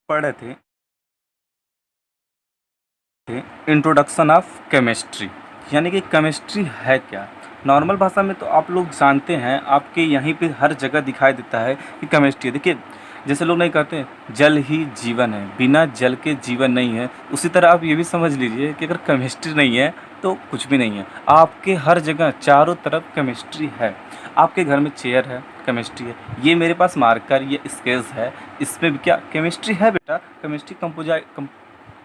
पढ़े थे introduction of chemistry, यानी कि केमिस्ट्री है क्या। नॉर्मल भाषा में तो आप लोग जानते हैं, आपके यहीं पे हर जगह दिखाई देता है कि केमिस्ट्री। देखिए, जैसे लोग नहीं कहते हैं जल ही जीवन है, बिना जल के जीवन नहीं है, उसी तरह आप ये भी समझ लीजिए कि अगर केमिस्ट्री नहीं है तो कुछ भी नहीं है। आपके हर जगह चारों तरफ केमिस्ट्री है। आपके घर में चेयर है, केमिस्ट्री है। ये मेरे पास मार्कर, ये स्केल्स है, इसमें भी क्या केमिस्ट्री है बेटा। केमिस्ट्री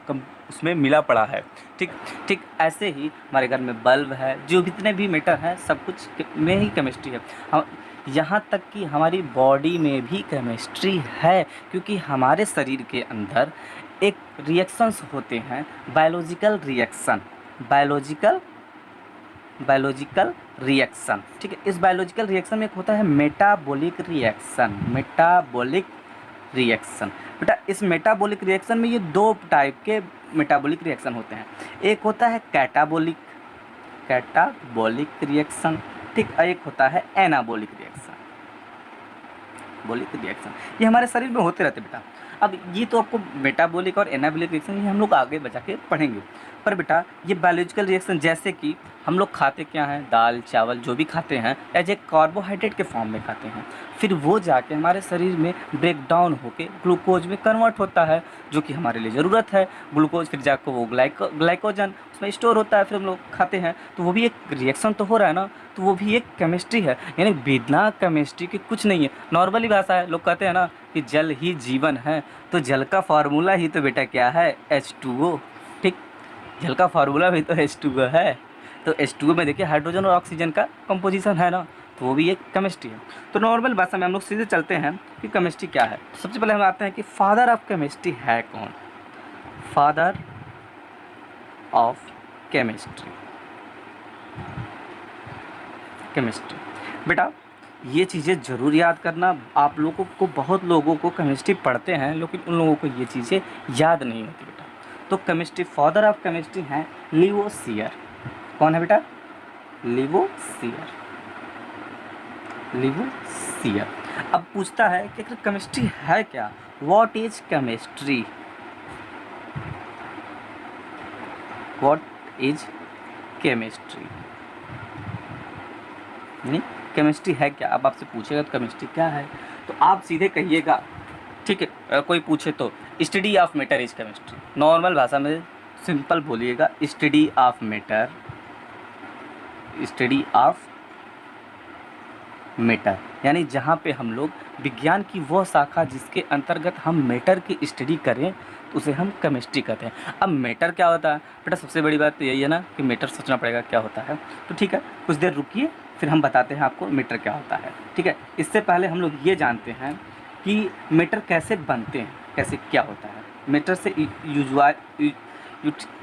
कम उसमें मिला पड़ा है। ठीक ठीक ऐसे ही हमारे घर में बल्ब है, जो जितने भी मैटर हैं सब कुछ में ही केमिस्ट्री है। हम यहाँ तक कि हमारी बॉडी में भी केमिस्ट्री है, क्योंकि हमारे शरीर के अंदर एक रिएक्शंस होते हैं, biological reaction, biological biological reaction. ठीक है, इस बायोलॉजिकल रिएक्शन में एक होता है मेटाबॉलिक रिएक्शन, मेटाबॉलिक रिएक्शन। बेटा इस मेटाबॉलिक रिएक्शन में ये दो टाइप के मेटाबॉलिक रिएक्शन होते हैं। एक होता है कैटाबॉलिक, कैटाबॉलिक रिएक्शन, ठीक, और एक होता है एनाबॉलिक रिएक्शन, बॉलिक रिएक्शन। ये हमारे शरीर में होते रहते बेटा। अब ये तो आपको मेटाबॉलिक और एनाबॉलिक रिएक्शन ये हम लोग आगे बचा के पढ़ेंगे। पर बेटा ये बायोलॉजिकल रिएक्शन, जैसे कि हम लोग खाते क्या हैं, दाल चावल जो भी खाते हैं एज ए कार्बोहाइड्रेट के फॉर्म में खाते हैं, फिर वो जाके हमारे शरीर में ब्रेक डाउन होके ग्लूकोज में कन्वर्ट होता है, जो कि हमारे लिए ज़रूरत है। ग्लूकोज फिर जाकर वो ग्लाइकोजन उसमें स्टोर होता है, फिर हम लोग खाते हैं। तो वो भी एक रिएक्शन तो हो रहा है ना, तो वो भी एक केमिस्ट्री है। यानी बिना केमिस्ट्री के कुछ नहीं है। नॉर्मली भाषा है, लोग कहते हैं ना कि जल ही जीवन है, तो जल का फार्मूला ही तो बेटा क्या है, H2O। ठीक, जल का फार्मूला भी तो H2O है। तो H2O में देखिए हाइड्रोजन और ऑक्सीजन का कंपोजिशन है ना, तो वो भी एक केमिस्ट्री है। तो नॉर्मल भाषा में हम लोग सीधे चलते हैं कि केमिस्ट्री क्या है। तो सबसे पहले हम आते हैं कि फादर ऑफ केमिस्ट्री है कौन। फादर ऑफ केमिस्ट्री, केमिस्ट्री बेटा ये चीज़ें ज़रूर याद करना। आप लोगों को, बहुत लोगों को केमिस्ट्री पढ़ते हैं लेकिन उन लोगों को ये चीज़ें याद नहीं होती बेटा। तो केमिस्ट्री, फादर ऑफ केमिस्ट्री हैं लिवोसियर। कौन है बेटा, लिवोसियर, लिवोसियर। अब पूछता है कि अगर केमिस्ट्री है क्या, what is chemistry, what is chemistry, यानी केमिस्ट्री है क्या। अब आपसे पूछेगा तो केमिस्ट्री क्या है, तो आप सीधे कहिएगा, ठीक है, कोई पूछे तो study of matter is chemistry. Normal भाषा में सिंपल बोलिएगा, study of matter, study of matter, यानी जहाँ पे हम लोग विज्ञान की वह शाखा जिसके अंतर्गत हम मैटर की स्टडी करें तो उसे हम केमिस्ट्री कहते हैं। अब मैटर क्या होता है बेटा, सबसे बड़ी बात तो यही है ना कि मैटर सोचना पड़ेगा क्या होता है। तो ठीक है, कुछ देर रुकिए, फिर हम बताते हैं आपको मैटर क्या होता है। ठीक है, इससे पहले हम लोग ये जानते हैं कि मैटर कैसे बनते हैं, कैसे क्या होता है, मैटर से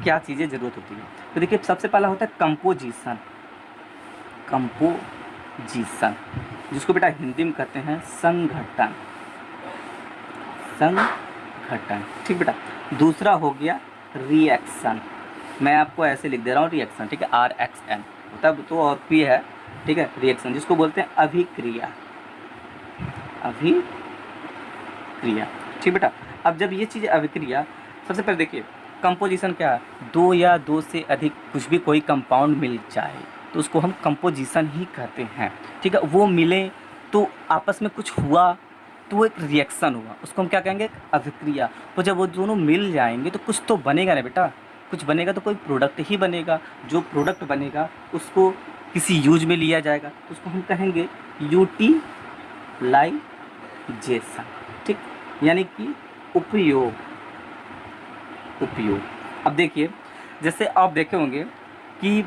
क्या चीज़ें ज़रूरत होती है। तो देखिए सबसे पहला होता है कंपोजिशन, कंपोजिशन जिसको बेटा हिंदी में कहते हैं संघटन, संघटन। ठीक बेटा, दूसरा हो गया रिएक्शन, मैं आपको ऐसे लिख दे रहा हूँ रिएक्शन, ठीक है, RXN, तब तो और भी है, ठीक है, रिएक्शन जिसको बोलते हैं अभिक्रिया, अभिक्रिया। ठीक बेटा, अब जब ये चीज़ अभिक्रिया, सबसे पहले देखिए कंपोजिशन क्या है, दो या दो से अधिक कुछ भी कोई कंपाउंड मिल जाए तो उसको हम कंपोजिशन ही कहते हैं। ठीक है, वो मिले तो आपस में कुछ हुआ तो वो एक रिएक्शन हुआ, उसको हम क्या कहेंगे, अभिक्रिया। तो जब वो दोनों मिल जाएंगे तो कुछ तो बनेगा ना बेटा, कुछ बनेगा तो कोई प्रोडक्ट ही बनेगा। जो प्रोडक्ट बनेगा उसको किसी यूज में लिया जाएगा तो उसको हम कहेंगे यूटिलाइजेशन। ठीक, यानी कि उपयोग, उपयोग। अब देखिए जैसे आप देखे होंगे कि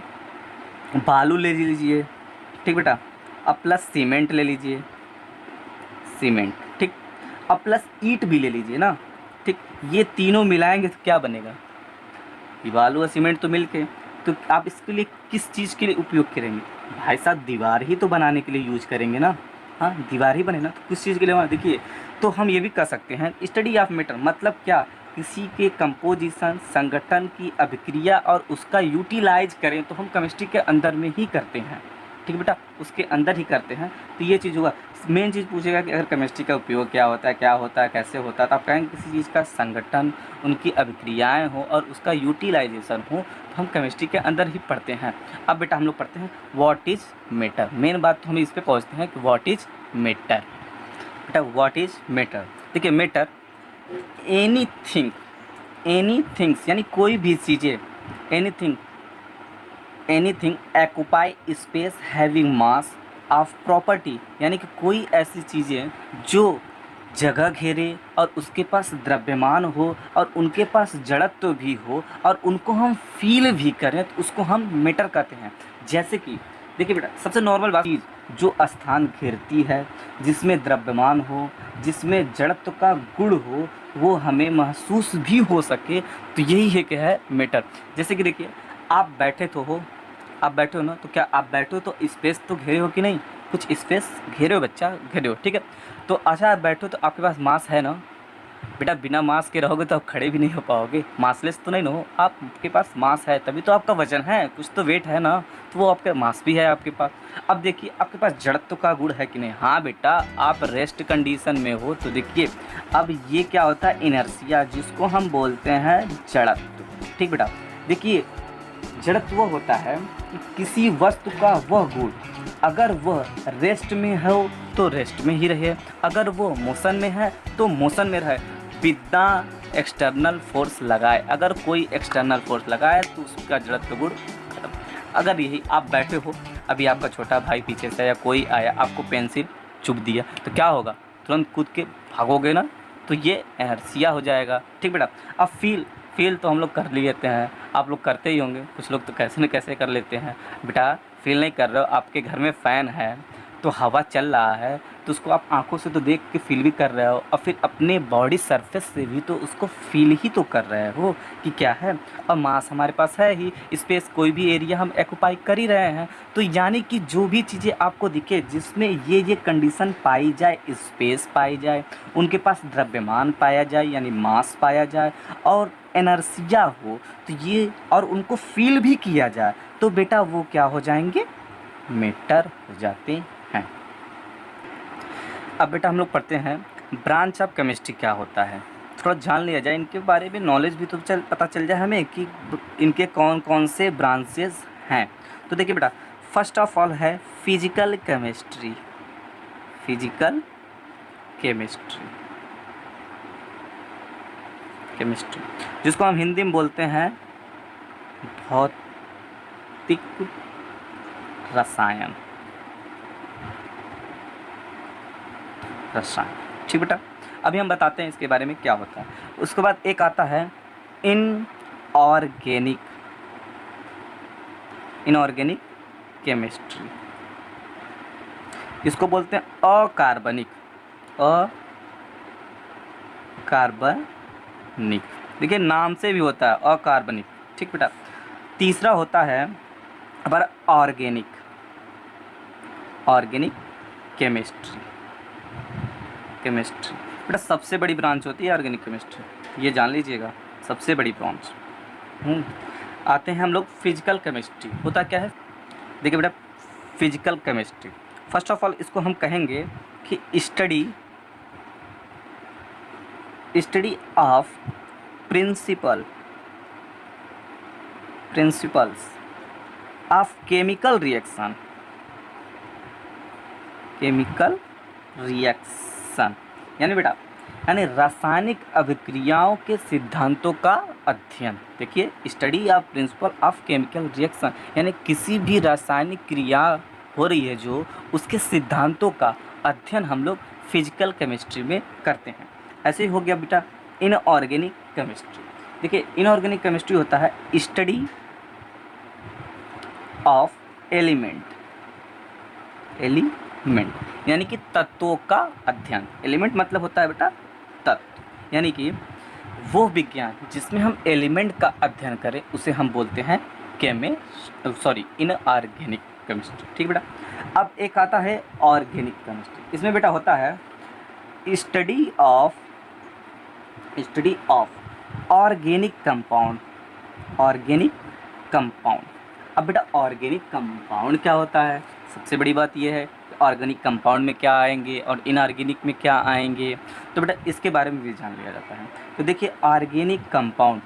बालू ले लीजिए, ठीक बेटा, अब प्लस सीमेंट ले लीजिए, सीमेंट, ठीक, अब प्लस ईंट भी ले लीजिए ना, ठीक, ये तीनों मिलाएंगे तो क्या बनेगा, ये बालू और सीमेंट तो मिलके। तो आप इसके लिए किस चीज़ के लिए उपयोग करेंगे भाई साहब, दीवार ही तो बनाने के लिए यूज करेंगे ना। हाँ, दीवार ही बने ना, तो किस चीज़ के लिए देखिए। तो हम ये भी कह सकते हैं स्टडी ऑफ मैटर मतलब क्या, किसी के कंपोजिशन, संगठन की अभिक्रिया और उसका यूटिलाइज करें तो हम केमिस्ट्री के अंदर में ही करते हैं। ठीक है बेटा, उसके अंदर ही करते हैं। तो ये चीज़ हुआ। मेन चीज़ पूछेगा कि अगर केमिस्ट्री का उपयोग क्या होता है, कैसे होता है, तो आप कहेंगे किसी चीज़ का संगठन, उनकी अभिक्रियाएँ हो और उसका यूटिलाइजेशन हो, तो हम केमिस्ट्री के अंदर ही पढ़ते हैं। अब बेटा हम लोग पढ़ते हैं व्हाट इज़ मैटर। मेन बात तो हम इस पे पहुँचते हैं कि व्हाट इज़ मैटर। बेटा व्हाट इज़ मैटर, देखिए मैटर एनीथिंग्स यानी कोई भी चीज़ें, anything occupy space having mass of property, यानी कि कोई ऐसी चीज़ें जो जगह घेरे और उसके पास द्रव्यमान हो और उनके पास जड़त्व भी हो और उनको हम फील भी करें, तो उसको हम मैटर कहते हैं। जैसे कि देखिए बेटा, सबसे नॉर्मल बात, चीज़ जो स्थान घेरती है, जिसमें द्रव्यमान हो, जिसमें जड़त्व का गुण हो, वो हमें महसूस भी हो सके, तो यही है क्या है मैटर। जैसे कि देखिए आप बैठे हो ना, तो क्या आप बैठे हो तो स्पेस तो घेरे हो कि नहीं, कुछ स्पेस घेरे हो बच्चा, घेरे हो, ठीक है। तो अच्छा आप बैठो तो आपके पास मास है ना बेटा, बिना मास के रहोगे तो आप खड़े भी नहीं हो पाओगे, मासलेस तो नहीं ना हो, आपके पास मास है तभी तो आपका वजन है, कुछ तो वेट है ना, तो वो आपका मास भी है आपके पास। अब देखिए आपके पास जड़त्व का गुण है कि नहीं, हाँ बेटा आप रेस्ट कंडीशन में हो, तो देखिए अब ये क्या होता है इनर्शिया, जिसको हम बोलते हैं जड़त्व, ठीक बेटा। देखिए जड़त्व वो होता है कि किसी वस्तु का वह गुण अगर वह रेस्ट में हो तो रेस्ट में ही रहे, अगर वो मोशन में है तो मोशन में रहे, बिना एक्सटर्नल फोर्स लगाए। अगर कोई एक्सटर्नल फोर्स लगाए तो उसका जड़त्व गुण खत्म। अगर यही आप बैठे हो, अभी आपका छोटा भाई पीछे से या कोई आया आपको पेंसिल चुभ दिया, तो क्या होगा, तुरंत कूद के भागोगे ना, तो ये इनर्शिया हो जाएगा, ठीक बेटा। अब फील तो हम लोग कर लेते हैं, आप लोग करते ही होंगे, कुछ लोग तो कैसे न कैसे कर लेते हैं। बेटा फील नहीं कर रहे हो, आपके घर में फ़ैन है तो हवा चल रहा है, तो उसको आप आंखों से तो देख के फील भी कर रहे हो, और फिर अपने बॉडी सरफेस से भी तो उसको फील ही तो कर रहे हो कि क्या है। और मास हमारे पास है ही, स्पेस कोई भी एरिया हम एक्युपाई कर ही रहे हैं, तो यानी कि जो भी चीज़ें आपको दिखे जिसमें ये कंडीशन पाई जाए, स्पेस पाई जाए, उनके पास द्रव्यमान पाया जाए यानी मास पाया जाए, और एनर्जिया हो, तो ये और उनको फील भी किया जाए, तो बेटा वो क्या हो जाएंगे, मैटर हो जाते हैं। अब बेटा हम लोग पढ़ते हैं ब्रांच ऑफ केमिस्ट्री क्या होता है, थोड़ा जान लिया जाए इनके बारे में, नॉलेज भी तो पता चल जाए हमें कि इनके कौन कौन से ब्रांचेस हैं। तो देखिए बेटा फर्स्ट ऑफ ऑल है फिजिकल केमिस्ट्री, जिसको हम हिंदी में बोलते हैं भौतिक रसायन, ठीक बेटा। अभी हम बताते हैं इसके बारे में क्या होता है। उसके बाद एक आता है इनऑर्गेनिक केमिस्ट्री, इसको बोलते हैं अकार्बनिक, देखिए नाम से भी होता है अकार्बनिक, ठीक बेटा। तीसरा होता है हमारा ऑर्गेनिक केमिस्ट्री बेटा, सबसे बड़ी ब्रांच होती है ऑर्गेनिक केमिस्ट्री, ये जान लीजिएगा, सबसे बड़ी ब्रांच। आते हैं हम लोग फिजिकल केमिस्ट्री, होता क्या है, देखिए बेटा physical chemistry first of all इसको हम कहेंगे कि study of principles of chemical reaction, यानी बेटा यानी रासायनिक अभिक्रियाओं के सिद्धांतों का अध्ययन। देखिए study of principle of chemical reaction यानी किसी भी रासायनिक क्रिया हो रही है जो, उसके सिद्धांतों का अध्ययन हम लोग फिजिकल केमिस्ट्री में करते हैं। ऐसे ही हो गया बेटा इनऑर्गेनिक केमिस्ट्री। देखिए इनऑर्गेनिक केमिस्ट्री होता है स्टडी ऑफ एलिमेंट यानी कि तत्वों का अध्ययन। एलिमेंट मतलब होता है बेटा तत्व, यानी कि वो विज्ञान जिसमें हम एलिमेंट का अध्ययन करें उसे हम बोलते हैं इनऑर्गेनिक केमिस्ट्री, ठीक बेटा। अब एक आता है ऑर्गेनिक केमिस्ट्री, इसमें बेटा होता है स्टडी ऑफ ऑर्गेनिक कंपाउंड। अब बेटा ऑर्गेनिक कंपाउंड क्या होता है, सबसे बड़ी बात ये है कि ऑर्गेनिक कंपाउंड में क्या आएंगे और इनऑर्गेनिक में क्या आएंगे, तो बेटा इसके बारे में भी जान लिया जाता है। तो देखिए ऑर्गेनिक कंपाउंड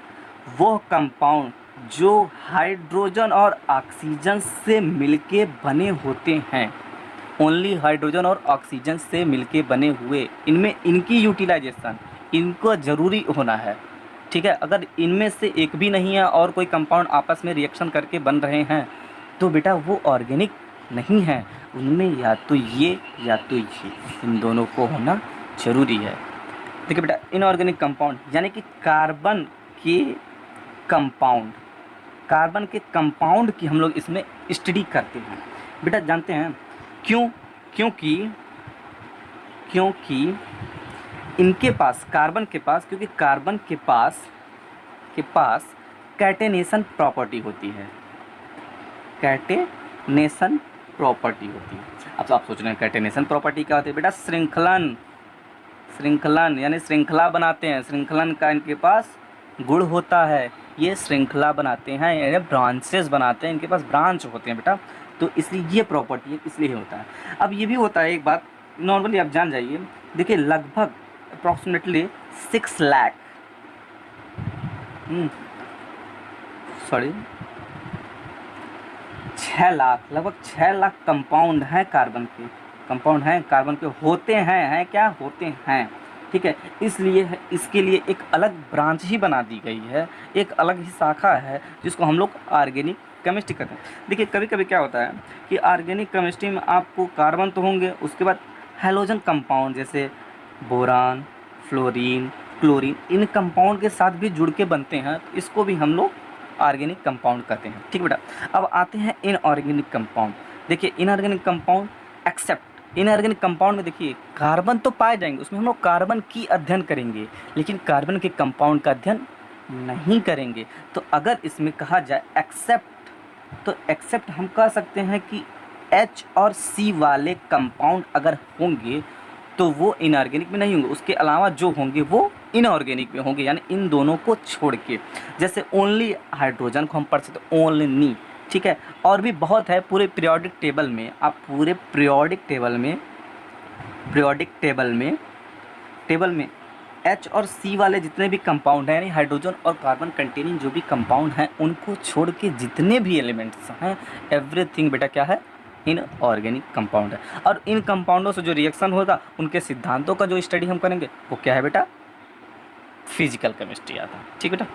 वो कंपाउंड जो हाइड्रोजन और ऑक्सीजन से मिलके बने होते हैं, ओनली हाइड्रोजन और ऑक्सीजन से मिलके बने हुए, इनमें इनकी यूटिलाइजेशन इनको ज़रूरी होना है, ठीक है। अगर इनमें से एक भी नहीं है और कोई कंपाउंड आपस में रिएक्शन करके बन रहे हैं तो बेटा वो ऑर्गेनिक नहीं है। उनमें या तो ये या तो ये, इन दोनों को होना ज़रूरी है। देखिए बेटा इनऑर्गेनिक कंपाउंड यानी कि कंपाउंड कार्बन के कंपाउंड की हम लोग इसमें स्टडी करते हैं। बेटा जानते हैं क्यों? क्योंकि इनके पास कार्बन के पास कैटेनेशन प्रॉपर्टी होती है। कैटेनेशन प्रॉपर्टी होती है। अब आप सोच रहे हैं कैटेनेशन प्रॉपर्टी क्या होती है? बेटा श्रृंखलन यानी श्रृंखला बनाते हैं। श्रृंखलन का इनके पास गुण होता है, ये श्रृंखला बनाते हैं यानी ब्रांचेस बनाते हैं, इनके पास ब्रांच होते हैं बेटा, तो इसलिए ये प्रॉपर्टी है, इसलिए होता है। अब ये भी होता है एक बात नॉर्मली आप जान जाइए, देखिए लगभग अप्रॉक्सीमेटली 6 लाख लगभग 6 लाख कंपाउंड हैं कार्बन के होते हैं, ठीक है। इसलिए इसके लिए एक अलग ब्रांच ही बना दी गई है, एक अलग ही शाखा है जिसको हम लोग ऑर्गेनिक केमिस्ट्री कहते हैं। देखिए कभी कभी क्या होता है कि ऑर्गेनिक केमिस्ट्री में आपको कार्बन तो होंगे, उसके बाद हैलोजन कंपाउंड जैसे बोरान, फ्लोरीन, क्लोरीन, इन कंपाउंड के साथ भी जुड़ के बनते हैं, तो इसको भी हम लोग ऑर्गेनिक कंपाउंड कहते हैं, ठीक बेटा। अब आते हैं इनऑर्गेनिक कंपाउंड। देखिए inorganic compound except inorganic compound में देखिए कार्बन तो पाए जाएंगे, उसमें हम लोग कार्बन की अध्ययन करेंगे लेकिन कार्बन के कंपाउंड का अध्ययन नहीं करेंगे। तो अगर इसमें कहा जाए एक्सेप्ट, तो एक्सेप्ट हम कह सकते हैं कि H और C वाले कंपाउंड अगर होंगे तो वो इनऑर्गेनिक में नहीं होंगे, उसके अलावा जो होंगे वो इनऑर्गेनिक में होंगे, यानी इन दोनों को छोड़ के। जैसे ओनली हाइड्रोजन को हम पढ़ सकते हैं ओनली, ठीक है। और भी बहुत है पूरे पीरियोडिक टेबल में, आप पूरे पीरियोडिक टेबल में H और C वाले जितने भी कंपाउंड हैं यानी हाइड्रोजन और कार्बन कंटेनिंग जो भी कंपाउंड हैं उनको छोड़ के जितने भी एलिमेंट्स हैं एवरीथिंग बेटा क्या है? इनऑर्गेनिक कंपाउंड है। और इन कंपाउंडों से जो रिएक्शन होगा उनके सिद्धांतों का जो स्टडी हम करेंगे वो क्या है बेटा? फिजिकल केमिस्ट्री आता है, ठीक बेटा।